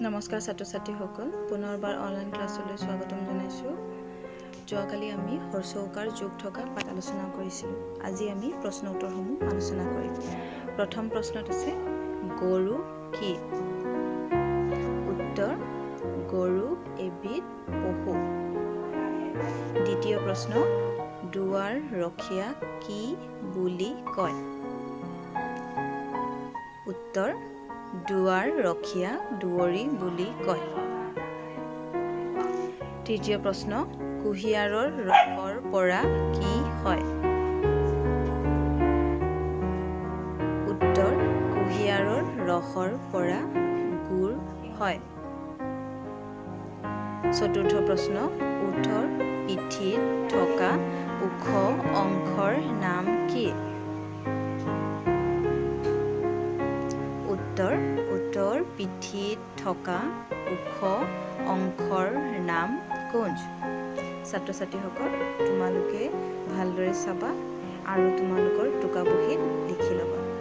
নমস্কাৰ ছাত্ৰ ছাত্ৰীসকল, পুনৰবাৰ অনলাইন ক্লাছলৈ স্বাগতম জনাইছোঁ। যোৱাকালি আমি হৰ্ষৌকাৰ যোগ থকা পাঠ আলোচনা কৰিছিলোঁ। আজি আমি প্ৰশ্ন উত্তৰসমূহ আলোচনা কৰিম। প্ৰথম প্ৰশ্নত আছে গৰু কি? উত্তৰ গৰু এবিধ পশু। দ্বিতীয় প্ৰশ্ন দুৱাৰ ৰখীয়া কি বুলি কয়? উত্তৰ দুৱাৰ ৰখীয়া দুৱৰী বুলি কয়। তৃতীয় প্ৰশ্ন কুঁহিয়াৰৰ ৰসৰ পৰা কি হয়? উত্তৰ কুঁহিয়াৰৰ ৰসৰ পৰা গুড় হয়। চতুৰ্থ প্ৰশ্ন উঠৰ পিঠিত থকা ওখ অংশৰ নাম কি? উত্তৰ উটৰ পিঠিত থকা ওখ অংশৰ নাম কুঞ্জ। ছাত্ৰ ছাত্ৰীসকল, তোমালোকে ভালদৰে চাবা আৰু তোমালোকৰ টোকা বহীত লিখি ল'বা।